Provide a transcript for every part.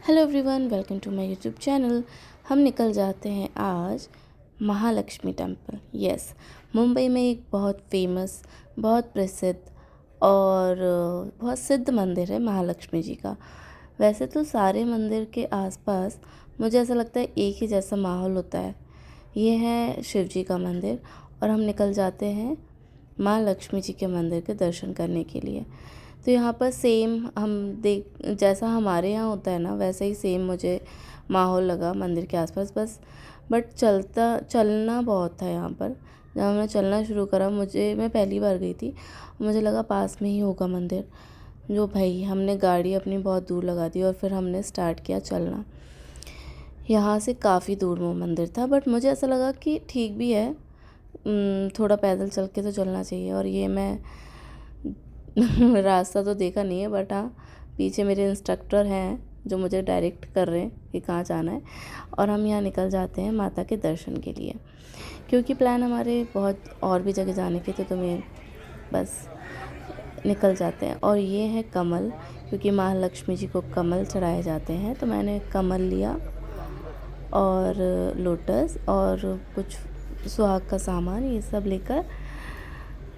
Hello everyone, welcome to my YouTube channel. हम निकल जाते हैं आज महालक्ष्मी टेम्पल। यस, मुंबई में एक बहुत फेमस, बहुत प्रसिद्ध और बहुत सिद्ध मंदिर है महालक्ष्मी जी का। वैसे तो सारे मंदिर के आसपास मुझे ऐसा लगता है एक ही जैसा माहौल होता है। ये है शिव जी का मंदिर और हम निकल जाते हैं माँ लक्ष्मी जी के मंदिर के दर्शन करने के लिए। तो यहाँ पर सेम हम देख जैसा हमारे यहाँ होता है ना, वैसा ही सेम मुझे माहौल लगा मंदिर के आसपास। बट चलना बहुत था यहाँ पर। जब हमने चलना शुरू करा, मैं पहली बार गई थी, मुझे लगा पास में ही होगा मंदिर। जो भाई, हमने गाड़ी अपनी बहुत दूर लगा दी और फिर हमने स्टार्ट किया चलना। यहाँ से काफ़ी दूर वो मंदिर था, बट मुझे ऐसा लगा कि ठीक भी है, थोड़ा पैदल चल के तो चलना चाहिए। और ये मैं रास्ता तो देखा नहीं है, बट हाँ, पीछे मेरे इंस्ट्रक्टर हैं जो मुझे डायरेक्ट कर रहे हैं कि कहाँ जाना है। और हम यहाँ निकल जाते हैं माता के दर्शन के लिए, क्योंकि प्लान हमारे बहुत और भी जगह जाने के थे, तो मैं बस निकल जाते हैं। और ये है कमल, क्योंकि महालक्ष्मी जी को कमल चढ़ाए जाते हैं, तो मैंने कमल लिया और लोटस और कुछ सुहाग का सामान, ये सब लेकर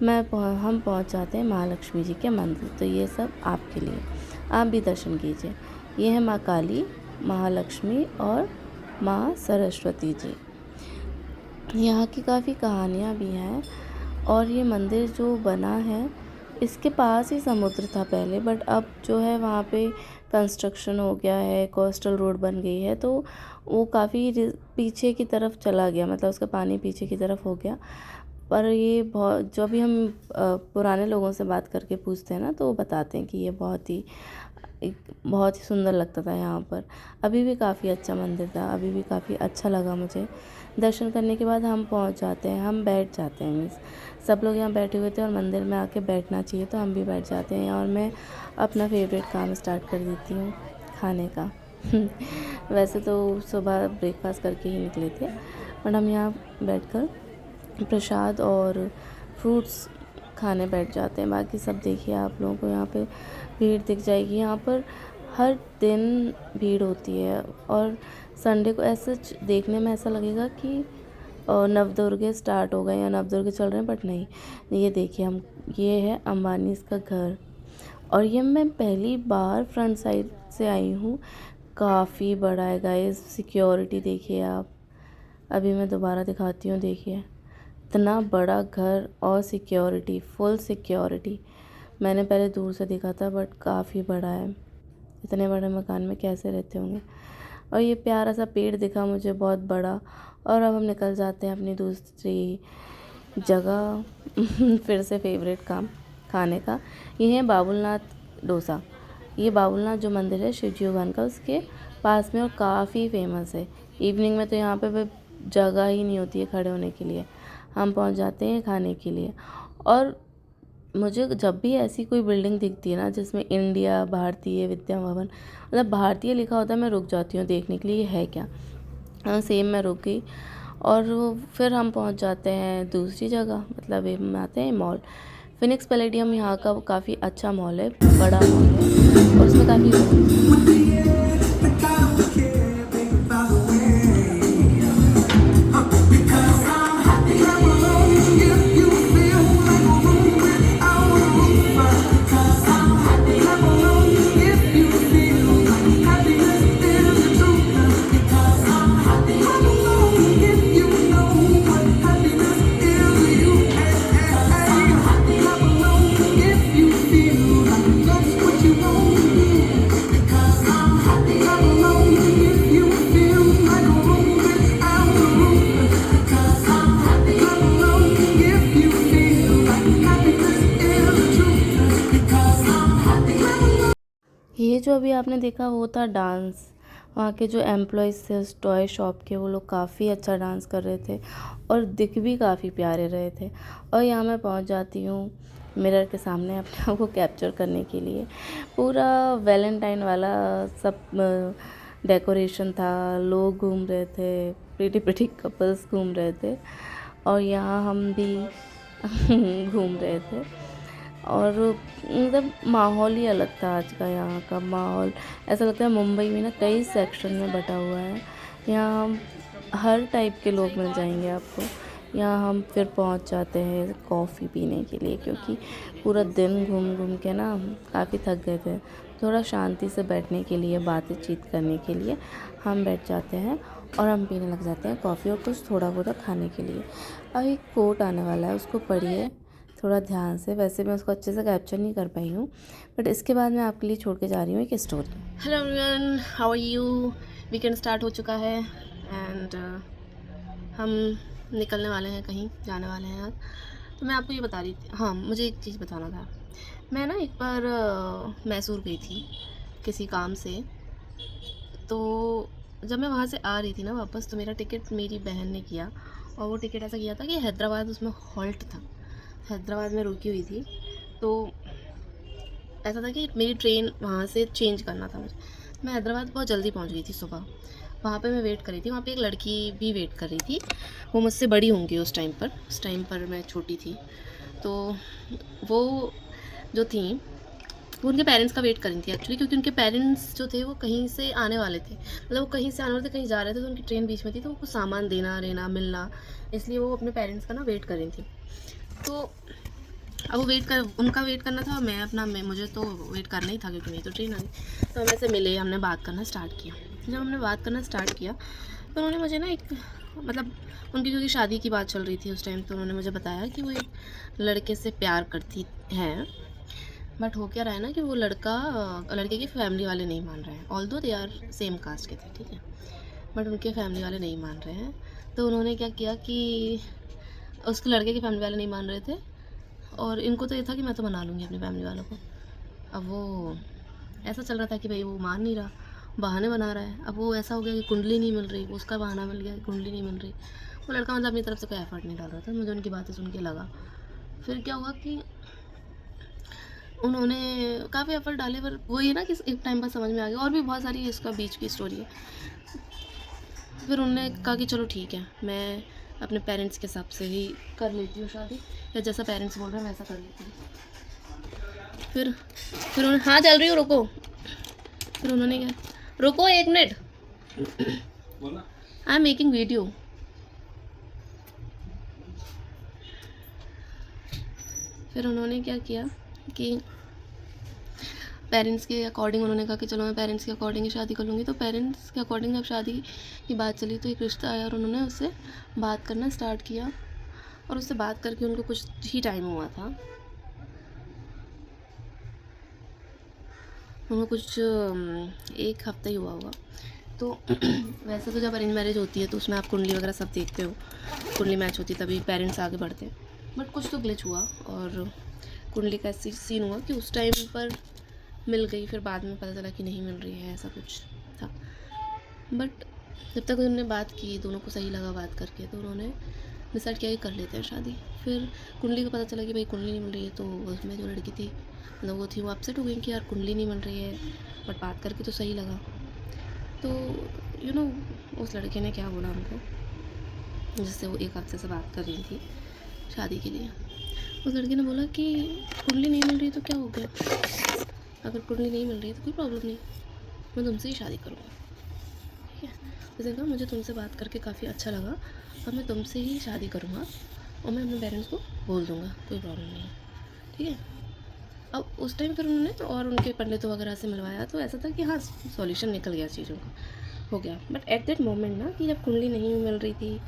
हम पहुंच जाते हैं महालक्ष्मी जी के मंदिर। तो ये सब आपके लिए, आप भी दर्शन कीजिए। ये है माँ काली, महालक्ष्मी और माँ सरस्वती जी। यहाँ की काफ़ी कहानियाँ भी हैं। और ये मंदिर जो बना है, इसके पास ही समुद्र था पहले, बट अब जो है वहाँ पे कंस्ट्रक्शन हो गया है, कोस्टल रोड बन गई है, तो वो काफ़ी पीछे की तरफ चला गया, मतलब उसका पानी पीछे की तरफ हो गया। पर ये बहुत, जो भी हम पुराने लोगों से बात करके पूछते हैं ना, तो वो बताते हैं कि ये बहुत ही सुंदर लगता था यहाँ पर। अभी भी काफ़ी अच्छा मंदिर था, अभी भी काफ़ी अच्छा लगा मुझे। दर्शन करने के बाद हम पहुँच जाते हैं, हम बैठ जाते हैं। मीन्स सब लोग यहाँ बैठे हुए थे और मंदिर में आके बैठना चाहिए, तो हम भी बैठ जाते हैं। और मैं अपना फेवरेट काम स्टार्ट कर देती हूँ, खाने का। वैसे तो सुबह ब्रेकफास्ट करके ही निकले थे, बट हम यहाँ बैठकर प्रसाद और फ्रूट्स खाने बैठ जाते हैं। बाकी सब देखिए, आप लोगों को यहाँ पे भीड़ दिख जाएगी। यहाँ पर हर दिन भीड़ होती है, और संडे को ऐसे देखने में ऐसा लगेगा कि नवदुर्गे स्टार्ट हो गए या नवदुर्गे चल रहे हैं, बट नहीं। ये देखिए, ये है अंबानी का घर, और ये मैं पहली बार फ्रंट साइड से आई हूँ। काफ़ी बड़ा है गाइस, सिक्योरिटी देखिए आप। अभी मैं दोबारा दिखाती हूँ, देखिए इतना बड़ा घर और सिक्योरिटी, फुल सिक्योरिटी। मैंने पहले दूर से देखा था, बट काफ़ी बड़ा है। इतने बड़े मकान में कैसे रहते होंगे। और ये प्यारा सा पेड़ दिखा मुझे, बहुत बड़ा। और अब हम निकल जाते हैं अपनी दूसरी जगह। फिर से फेवरेट काम खाने का। ये है बाबुलनाथ डोसा। ये बाबुलनाथ जो मंदिर है शिवजी भगवान का, उसके पास में, और काफ़ी फेमस है। इवनिंग में तो यहाँ पे जगह ही नहीं होती है खड़े होने के लिए। हम पहुँच जाते हैं खाने के लिए। और मुझे जब भी ऐसी कोई बिल्डिंग दिखती है ना, जिसमें इंडिया भारतीय विद्या भवन, मतलब भारतीय लिखा होता है, मैं रुक जाती हूँ देखने के लिए ये है क्या। सेम मैं रुक गई। और फिर हम पहुँच जाते हैं दूसरी जगह, मतलब हम आते हैं मॉल फिनिक्स पैलेडियम। यहाँ का काफ़ी अच्छा मॉल है, बड़ा मॉल है, और उसमें काफ़ी ये जो अभी आपने देखा वो था डांस। वहाँ के जो एम्प्लॉयज़ थे उस टॉय शॉप के, वो लोग काफ़ी अच्छा डांस कर रहे थे और दिख भी काफ़ी प्यारे रहे थे। और यहाँ मैं पहुँच जाती हूँ मिरर के सामने अपने आप को कैप्चर करने के लिए। पूरा वैलेंटाइन वाला सब डेकोरेशन था, लोग घूम रहे थे, प्रिटी प्रिटी कपल्स घूम रहे थे, और यहाँ हम भी घूम रहे थे। और मतलब माहौल ही अलग था आज का। यहाँ का माहौल ऐसा लगता है मुंबई में ना कई सेक्शन में बटा हुआ है। यहाँ हम हर टाइप के लोग मिल जाएंगे आपको। यहाँ हम फिर पहुँच जाते हैं कॉफ़ी पीने के लिए, क्योंकि पूरा दिन घूम घूम के ना काफ़ी थक गए थे। थोड़ा शांति से बैठने के लिए, बातचीत करने के लिए हम बैठ जाते हैं और हम पीने लग जाते हैं कॉफ़ी और कुछ थोड़ा बहुत खाने के लिए। अब एक कोट आने वाला है, उसको पढ़िए थोड़ा ध्यान से। वैसे मैं उसको अच्छे से कैप्चर नहीं कर पाई हूँ, बट इसके बाद मैं आपके लिए छोड़ के जा रही हूँ एक story. Hello everyone, how are you. Weekend start हो चुका है एंड हम निकलने वाले हैं, कहीं जाने वाले हैं आज। तो मैं आपको ये बता रही थी, हाँ मुझे एक चीज़ बताना था। मैं ना एक बार मैसूर गई थी किसी काम से। तो जब मैं वहाँ से आ रही थी ना वापस, तो मेरा टिकट मेरी बहन ने किया, और वो टिकट ऐसा किया था कि हैदराबाद उसमें हॉल्ट था, हैदराबाद में रुकी हुई थी। तो ऐसा था कि मेरी ट्रेन वहाँ से चेंज करना था मुझे। मैं हैदराबाद बहुत जल्दी पहुँच गई थी सुबह। वहाँ पे मैं वेट कर रही थी, वहाँ पे एक लड़की भी वेट कर रही थी। वो मुझसे बड़ी होंगी उस टाइम पर मैं छोटी थी। तो वो जो थी, वो उनके पेरेंट्स का वेट कर रही थी एक्चुअली, क्योंकि उनके पेरेंट्स जो थे वो कहीं से आने वाले थे, मतलब वो कहीं से आने वाले थे, कहीं जा रहे थे। तो उनकी ट्रेन बीच में थी, तो वो कुछ सामान देना रहना मिलना, इसलिए वो अपने पेरेंट्स का ना वेट कर रही थी। तो अब वो उनका वेट करना था, और मुझे तो वेट करना ही था, क्योंकि मेरी तो ट्रेन आ गई। तो हम ऐसे मिले, हमने बात करना स्टार्ट किया। जब हमने बात करना स्टार्ट किया तो उन्होंने मुझे ना एक, मतलब उनकी क्योंकि शादी की बात चल रही थी उस टाइम, तो उन्होंने मुझे बताया कि वो एक लड़के से प्यार करती हैं। बट हो क्या रहा है ना कि वो लड़के की फैमिली वाले नहीं मान रहे हैं, although they are same caste के थे, ठीक है, बट उनके फैमिली वाले नहीं मान रहे हैं। तो उन्होंने क्या किया कि उसके लड़के के फैमिली वाले नहीं मान रहे थे, और इनको तो ये था कि मैं तो मना लूँगी अपनी फैमिली वालों को। अब वो ऐसा चल रहा था कि भाई वो मान नहीं रहा, बहाने बना रहा है। अब वो ऐसा हो गया कि कुंडली नहीं मिल रही, उसका बहाना मिल गया कि कुंडली नहीं मिल रही। वो लड़का मतलब अपनी तरफ से कोई एफर्ट नहीं डाल रहा था। मुझे उनकी बातें सुन के लगा, फिर क्या हुआ कि उन्होंने काफ़ी एफर्ट डाले, पर वो ये ना कि एक टाइम पर समझ में आ गया। और भी बहुत सारी इसका बीच की स्टोरी है। फिर उन्होंने कहा कि चलो ठीक है, मैं अपने पेरेंट्स के हिसाब से ही कर लेती हूँ शादी, या जैसा पेरेंट्स बोल रहे हैं वैसा कर लेती हूँ। फिर उन्होंने, हाँ चल रही हूँ, रुको। फिर उन्होंने क्या, रुको 1 minute, I am making video. फिर उन्होंने क्या किया कि पेरेंट्स के अकॉर्डिंग उन्होंने कहा कि चलो मैं पेरेंट्स के अकॉर्डिंग ही शादी कर लूँगी। तो पेरेंट्स के अकॉर्डिंग जब शादी की बात चली, तो एक रिश्ता आया और उन्होंने उससे बात करना स्टार्ट किया। और उससे बात करके उनको कुछ ही टाइम हुआ था, उनको कुछ 1 हफ्ता ही हुआ होगा। तो वैसे तो जब अरेंज मैरिज होती है तो उसमें आप कुंडली वगैरह सब देखते हो, कुंडली मैच होती है तभी पेरेंट्स आगे बढ़ते हैं। बट कुछ तो ग्लिच हुआ, और कुंडली का ऐसी सीन हुआ कि उस टाइम पर मिल गई, फिर बाद में पता चला कि नहीं मिल रही है, ऐसा कुछ था। बट जब तक उन्होंने बात की, दोनों को सही लगा बात करके, तो उन्होंने डिसाइड किया कि कर लेते हैं शादी। फिर कुंडली को पता चला कि भाई कुंडली नहीं मिल रही है, तो उसमें जो लड़की थी, मतलब वो थी, वो अपसेट हो गई कि यार कुंडली नहीं मिल रही है, बट बात करके तो सही लगा। तो उस लड़के ने क्या बोला उनको, जिससे वो 1 हफ्ते से बात कर रही थी शादी के लिए। उस लड़के ने बोला कि कुंडली नहीं मिल रही तो क्या हो गया, अगर कुंडली नहीं मिल रही है तो कोई प्रॉब्लम नहीं, मैं तुमसे ही शादी करूँगा, ठीक है। उसने कहा मुझे तुमसे बात करके काफ़ी अच्छा लगा, और मैं तुमसे ही शादी करूँगा, और मैं अपने पेरेंट्स को बोल दूँगा, कोई प्रॉब्लम नहीं है, ठीक है। अब उस टाइम फिर उन्होंने और उनके पंडितों वगैरह से मिलवाया, तो ऐसा था कि हाँ सॉल्यूशन निकल गया चीज़ों का, हो गया। बट एट दैट मोमेंट ना, कि जब कुंडली नहीं मिल रही थी,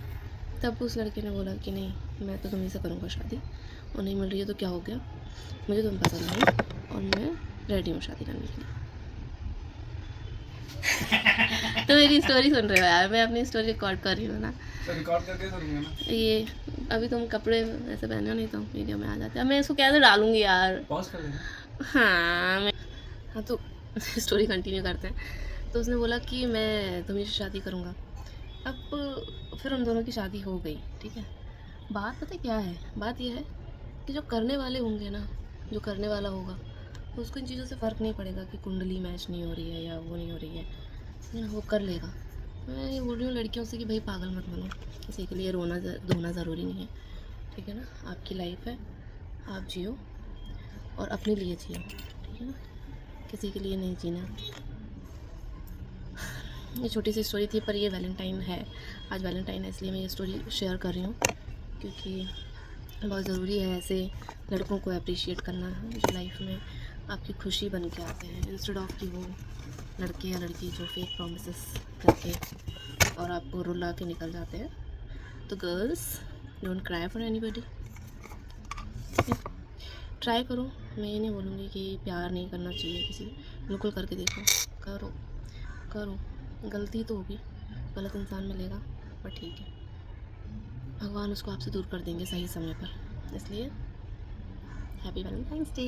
तब उस लड़के ने बोला कि नहीं, मैं तो तुम्हीं से करूँगा शादी, और नहीं मिल रही है तो क्या हो गया, मुझे तुम पसंद हो और मैं रेडी हूँ शादी करने के लिए। तो मेरी स्टोरी सुन रहे हो यार, मैं अपनी स्टोरी रिकॉर्ड कर रही हूँ ना, रिकॉर्ड करके करूँगा ना ये अभी तुम कपड़े ऐसे पहने हो, नहीं तो वीडियो में आ जाते हैं। मैं इसको कैसे डालूँगी यार, पॉज कर देना। हाँ तो स्टोरी कंटिन्यू करते हैं। तो उसने बोला कि मैं तुम्हीं से शादी करूँगा। अब फिर उन दोनों की शादी हो गई, ठीक है। बात पता क्या है, बात यह है कि जो करने वाले होंगे ना, जो करने वाला होगा, उसको इन चीज़ों से फ़र्क नहीं पड़ेगा कि कुंडली मैच नहीं हो रही है या वो नहीं हो रही है ना, वो कर लेगा। मैं ये बोल रही हूँ लड़कियों से कि भाई पागल मत बनो, किसी के लिए धोना ज़रूरी नहीं है, ठीक है ना। आपकी लाइफ है, आप जियो, और अपने लिए जियो, ठीक है ना, किसी के लिए नहीं जीना। ये छोटी सी स्टोरी थी, पर ये वैलेंटाइन है, आज वैलेंटाइन है, इसलिए मैं ये स्टोरी शेयर कर रही हूँ, क्योंकि बहुत ज़रूरी है ऐसे लड़कों को अप्रिशिएट करना जो लाइफ में आपकी खुशी बन के आते हैं, इंस्टेड ऑफ कि वो लड़के या लड़की जो फेक प्रॉमिसेस करके और आपको रुला के निकल जाते हैं। तो girls, don't cry for anybody, try करो। मैं ये नहीं बोलूँगी कि प्यार नहीं करना चाहिए किसी, बिल्कुल करके देखो, करो करो, गलती तो होगी, गलत इंसान मिलेगा, पर ठीक है, भगवान उसको आपसे दूर कर देंगे सही समय पर। इसलिए हैप्पी वैलेंटाइंस डे।